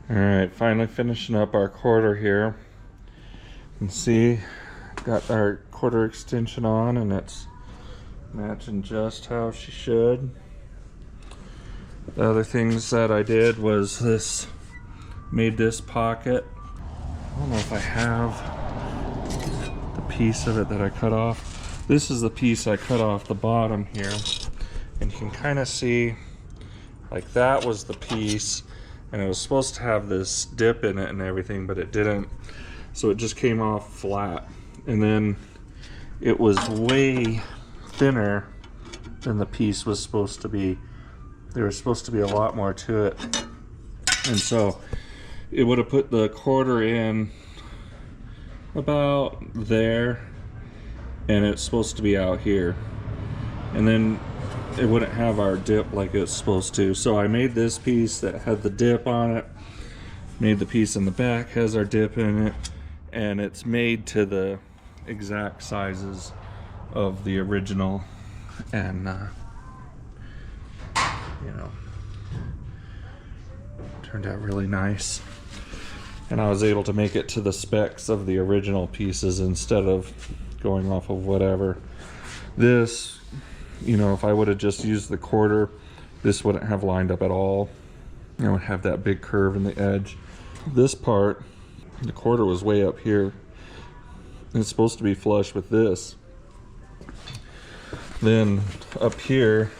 Alright, finally finishing up our quarter here. You can see, got our quarter extension on and it's matching just how she should. The other things that I did was this, made this pocket. I don't know if I have the piece of it that I cut off. This is the piece I cut off the bottom here. And you can kind of see, like that was the piece. And it was supposed to have this dip in it and everything, but it didn't. So it just came off flat. And then it was way thinner than the piece was supposed to be. There was supposed to be a lot more to it. And so it would have put the quarter in about there, and it's supposed to be out here. And then it wouldn't have our dip like it's supposed to. So I made this piece that had the dip on it, made the piece in the back has our dip in it, and it's made to the exact sizes of the original. And you know, turned out really nice. And I was able to make it to the specs of the original pieces instead of going off of whatever. This, you know, if I would have just used the quarter, this wouldn't have lined up at all. It would have that big curve in the edge. This part, the quarter was way up here. It's supposed to be flush with this. Then up here,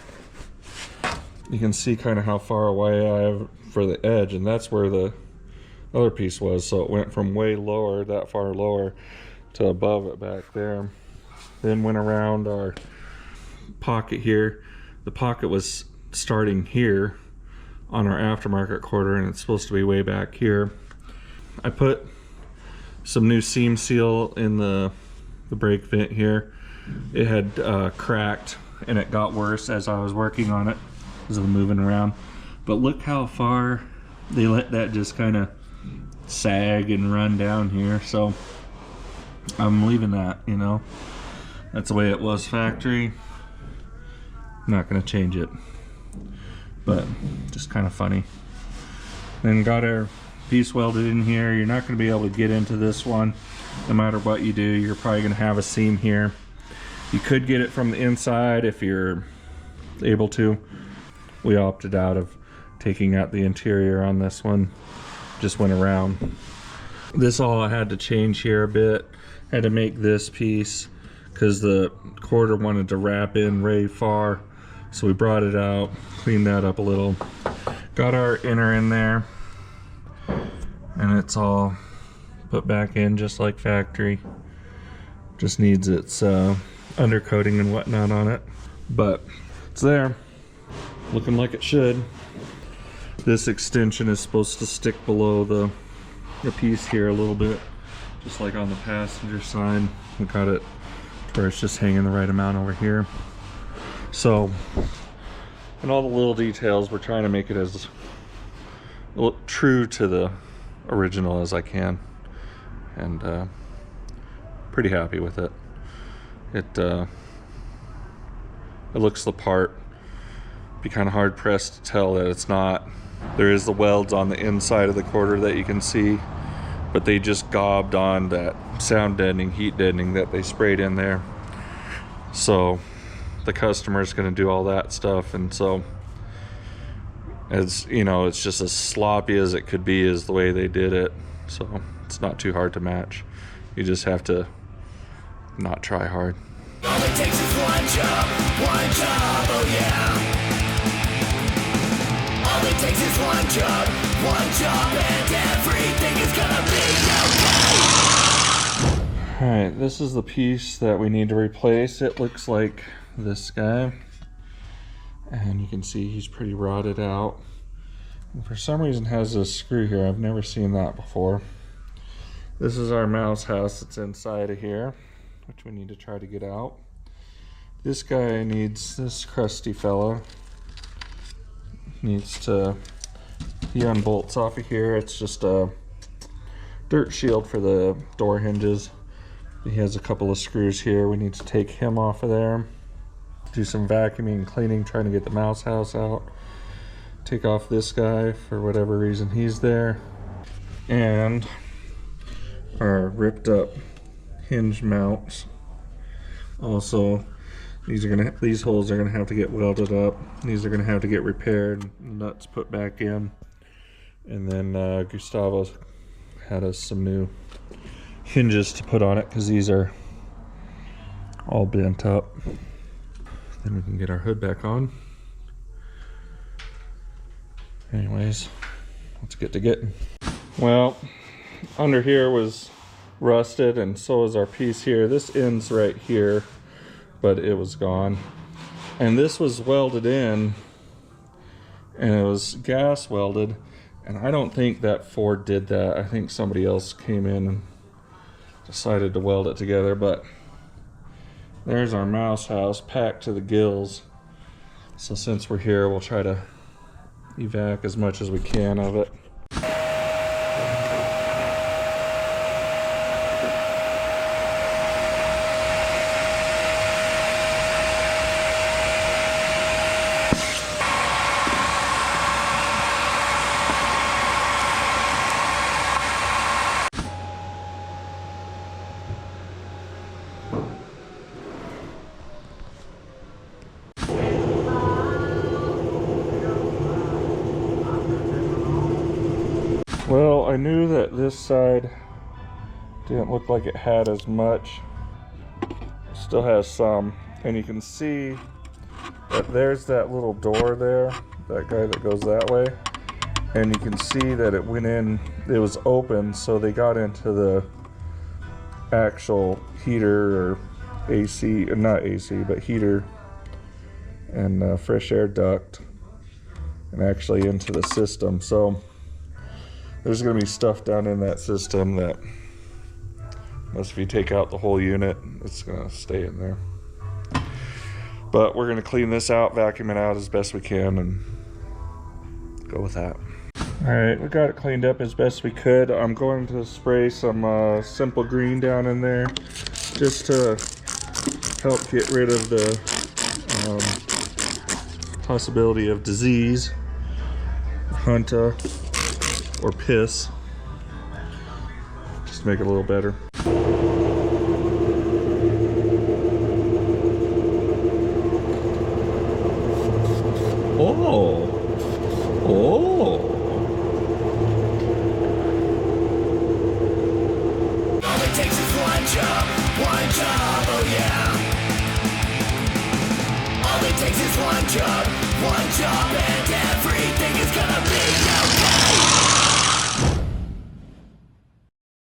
you can see kind of how far away I have for the edge, and that's where the other piece was. So it went from way lower, that far lower, to above it back there. Then went around our pocket here. The pocket was starting here on our aftermarket quarter, and it's supposed to be way back here. I put some new seam seal in the brake vent here. It had cracked, and it got worse as I was working on it because of the moving around. But look how far they let that just kind of sag and run down here. So I'm leaving that, you know. That's the way it was factory. I'm not going to change it, but just kind of funny. Then got our piece welded in here. You're not going to be able to get into this one no matter what you do. You're probably going to have a seam here. You could get it from the inside if you're able to. We opted out of taking out the interior on this one. Just went around. This all I had to change here a bit. Had to make this piece because the quarter wanted to wrap in way far. So we brought it out, cleaned that up a little. Got our inner in there. And it's all put back in just like factory. Just needs its undercoating and whatnot on it. But it's there. Looking like it should. This extension is supposed to stick below the piece here a little bit, just like on the passenger side. We got it to where it's just hanging the right amount over here. So, and all the little details, we're trying to make it as true to the original as I can, and pretty happy with it. It looks the part. Be kind of hard pressed to tell that it's not. There is the welds on the inside of the quarter that you can see, but they just gobbed on that sound deadening, heat deadening that they sprayed in there. So the customer is going to do all that stuff, and so, as you know, it's just as sloppy as it could be is the way they did it. So it's not too hard to match. You just have to not try hard. All it takes is one job, oh yeah. All it takes is one job, and everything is gonna be okay. Alright, this is the piece that we need to replace. It looks like this guy. And you can see he's pretty rotted out. And for some reason has this screw here. I've never seen that before. This is our mouse house that's inside of here, which we need to try to get out. This guy needs, this crusty fella needs to, he unbolts off of here. It's just a dirt shield for the door hinges. He has a couple of screws here. We need to take him off of there. Do some vacuuming and cleaning, trying to get the mouse house out. Take off this guy for whatever reason he's there. and our ripped up hinge mounts. Also, these holes are gonna have to get welded up. These are gonna have to get repaired, nuts put back in. And then Gustavo had us some new hinges to put on it because these are all bent up. Then we can get our hood back on. Anyways, let's get to getting. Well, under here was rusted, and so is our piece here. This ends right here, but it was gone. And this was welded in, and it was gas welded, and I don't think that Ford did that. I think somebody else came in and decided to weld it together. But there's our mouse house packed to the gills. So since we're here, we'll try to evac as much as we can of it. Well, I knew that this side didn't look like it had as much. Still has some, and you can see that there's that little door there, that guy that goes that way, and you can see that it went in, it was open, so they got into the actual heater or AC, not AC, but heater and fresh air duct, and actually into the system. So there's going to be stuff down in that system that, unless if you take out the whole unit, it's going to stay in there. But we're going to clean this out, vacuum it out as best we can, and go with that. Alright, we got it cleaned up as best we could. I'm going to spray some simple green down in there just to help get rid of the possibility of disease, hunta, or piss, just to make it a little better. Oh, oh. All it takes is one job, oh yeah. All it takes is one job, and everything is gonna be alright.